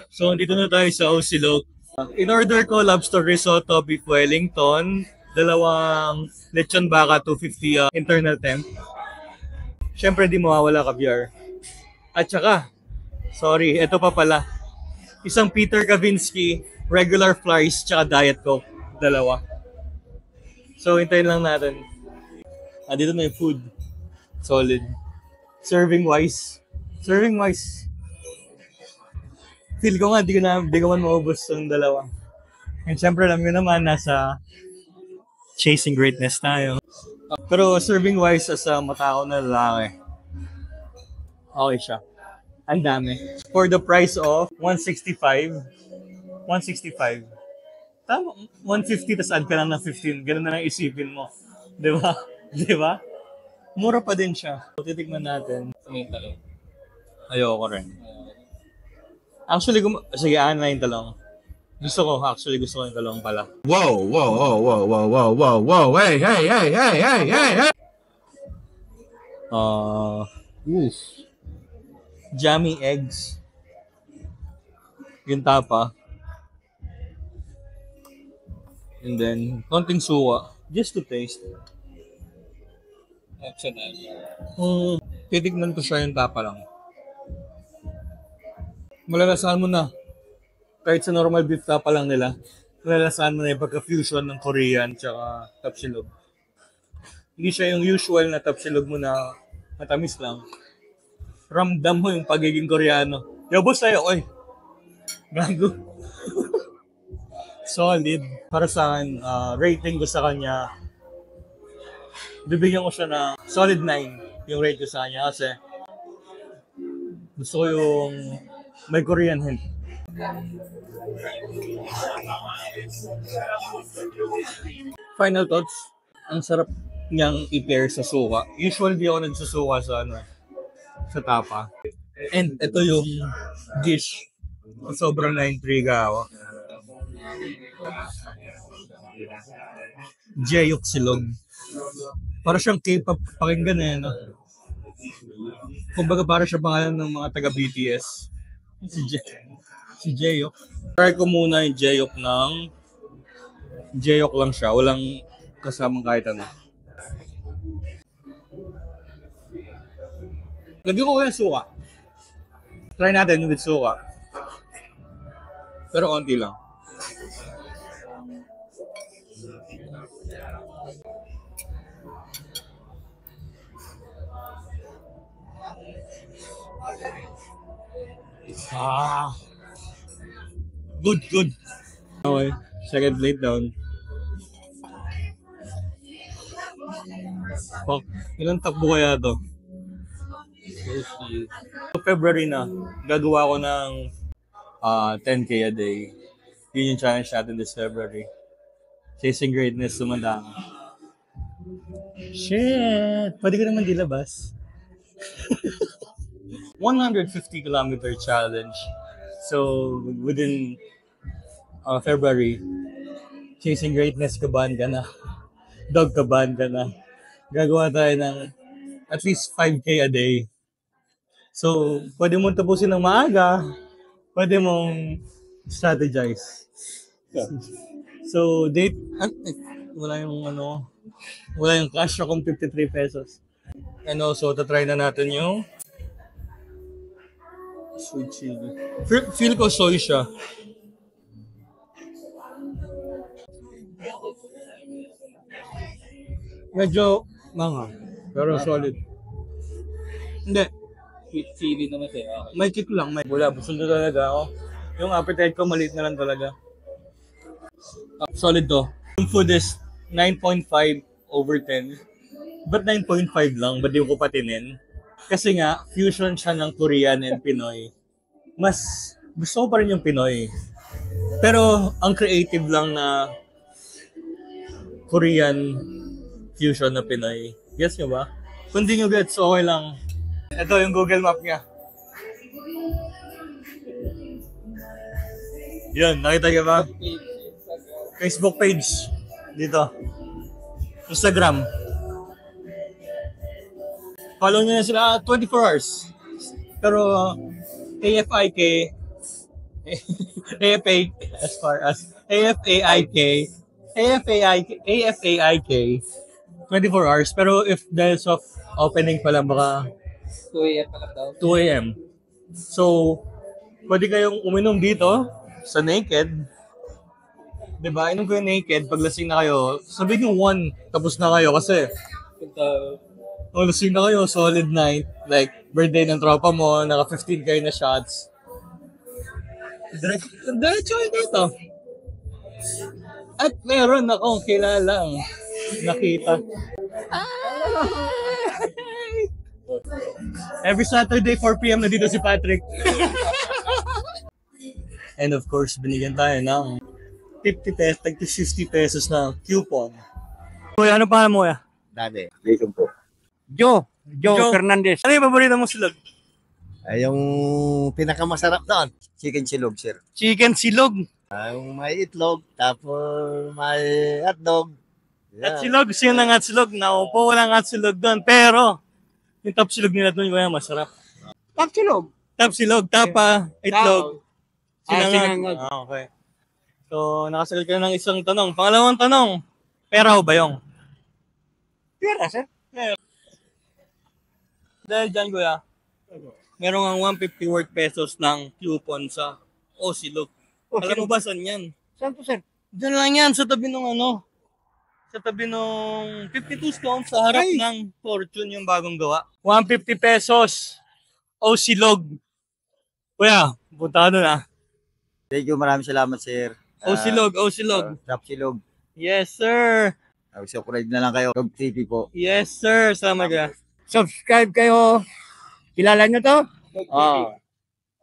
So, dito na tayo sa Osilog. In-order ko lobster risotto, beef Wellington, dalawang lechon baka 250 internal temp. Siyempre, di mawawala caviar. At saka, sorry, ito pa pala. Isang Peter Kavinsky, regular fries, tsaka diet coke. Dalawa. So, hintayin lang natin. Dito na yung food. Solid. Serving wise. Serving wise. Feel ko nga, di ko man maubos yung dalawa. And syempre, alam ko naman, nasa chasing greatness tayo. Pero serving wise, as a matao na lalaki, okay siya. Ang dami. For the price of 165. 165. Tama, 150 tas add ka lang ng 15. Ganun na lang isipin mo. Di ba? Di ba? Mura pa din siya. Titikman natin. Ayoko rin. Actually, sige, na yung talong. Gusto ko yung talong pala. Whoa, whoa, whoa, whoa, whoa, whoa, whoa, whoa, hey, hey, hey, hey, hey, hey, hey. Oof. Jammy eggs. Yung tapa. And then, konting suka. Just to taste. Titignan ko siya yung tapa lang. Malalasahan mo na. Kahit sa normal beef tapa lang nila, malalasahan mo na yung pagka-fusion ng Korean tsaka tapsilog. Hindi siya yung usual na tapsilog mo na matamis lang. Ramdam mo yung pagiging Koreano. Yo, boss tayo, oy. Gago. Solid. Para sa akin, rating ko sa kanya, bibigyan ko siya na solid 9 yung rate ko sa kanya kasi gusto ko yung may Korean hint. Final thoughts, ang sarap niyang i-pair sa suka. Usually di ako nagsusuka sa sa tapa. And ito yung dish. Sobrang na-intriga ako. Jeyuk silog. Para siyang K-pop pakinggan no? Kumbaga para siya pangalan ng mga taga-BTS. Si Jeyuk. Try ko muna yung Jeyuk Jeyuk lang siya. Walang kasamang kahit ano. Lagyan ko yung suka. Try natin with suka. Pero konti lang. Good. Okay, second plate down. Fuck, ilang takbo kaya to? February na, gagawa ko ng 10K a day. Yun yung challenge natin this February. Chasing greatness, sumandang. Shit! Pwede ko naman dilabas. 150-kilometer challenge. So, within February, chasing greatness, kabahan ka na. Dog, kabahan ka na. Gagawa tayo ng at least 5K a day. So, pwede mong tapusin ng maaga. Pwede mong strategize. So, date, wala yung cash akong 53 pesos. And also, tatry na natin yung sweet chili. Feel ko soy siya. Medyo manga, pero solid. Hindi. Sweet chili naman siya. Okay. May kick lang. Wala, busog na talaga ako. Yung appetite ko, maliit na lang talaga. Solid to. Yung food is 9.5 over 10. Ba't 9.5 lang? Ba't di ko patinin? Kasi nga, fusion siya ng Korean and Pinoy. Mas gusto ko pa rin yung Pinoy. Pero ang creative lang na Korean fusion na Pinoy. Gets nyo ba? Kung di nyo gets, okay lang. Ito yung Google Map niya. Yun, nakita nyo ba? Facebook page. Dito. Instagram. Follow nyo na sila 24 hours. Pero AFIK, AFA, as far as AFAIK, AFAIK, 24 hours. Pero if dahil soft opening pa lang, baka 2 a.m. pa lang daw. 2 a.m. So, pwede kayong uminom dito sa Naked. Diba? Inom kayo Naked. Pag lasing na kayo, sabihin nyo 1, tapos na kayo kasi Punta, lasing na kayo, solid night. Like, birthday ng tropa mo, naka 15 kayo na shots. Diretso kayo dito. At meron akong kilalang nakita. Every Saturday, 4 p.m. na dito si Patrick. And of course, binigyan tayo ng 50 pesos, 50 pesos na coupon. Kuya, ano pa mo, kuya? Dati. Jason po. Joe Joe. Fernandez. Ano yung paborito mong silog? Ay, yung pinakamasarap doon, chicken silog, sir. Chicken silog. Yung may itlog, tapos may hotdog. At silog, sino ng at silog? Naupo, walang at silog doon. Pero, yung top silog nila doon, kuya, masarap. Tapsilog. Top silog, tapa, itlog, sinangag. sinangag. Okay. So, nakasagot ka na ng isang tanong. Pangalawang tanong, pera o bayong? Pera, sir. Dahil dyan, kuya, meron ang 150 worth pesos ng coupon sa Osilog. Alam mo ba saan yan? Saan to, sir? Diyan lang yan, sa tabi ng ano, sa tabi ng 52 stones sa harap ng Fortune yung bagong gawa. 150 pesos, Osilog. Kuya, punta ka doon ah. Thank you, maraming salamat, sir. Osilog, Osilog. Drop silog. Yes, sir. Subscribe na lang kayo. Dog TV po. Yes, sir. Sama ka. Subscribe kayo. Kilala nyo to? Oh.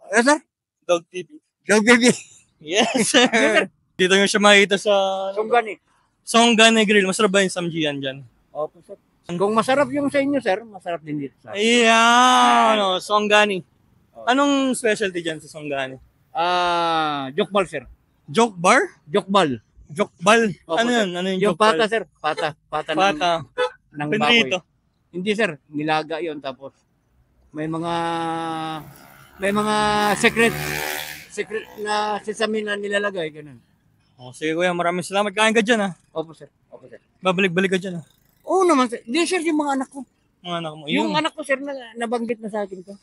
Yes, sir? Dog TV. Joe Baby. Yes, sir. Dito nyo siya makikita sa Sunggani. Songgane Grill. Masarap ba yung samjian dyan? Opo, sir. Kung masarap yung sa inyo, sir, masarap din dito sa akin. Ayan, ano, Songgani. Anong specialty dyan sa Songgani? Jokbal, sir. Joke bar? Jokbal. Jokbal? Opo, Ano sir. yun? Ano yung Yung jokbal? pata, sir. Pata. Pata, Pata. ng Pinrito. baboy. Hindi, sir. Nilaga yon tapos may mga secret na sesame na nilalagay, ganun. Oh, sige kuya, maraming salamat. Kain ka dyan ah. Opo, sir. Opo, sir. Babalik-balik ka dyan ah. Oo naman, sir. Hindi, sir, yung mga anak ko. Mga anak mo. Yung anak ko, sir, na nabanggit na sa akin ko.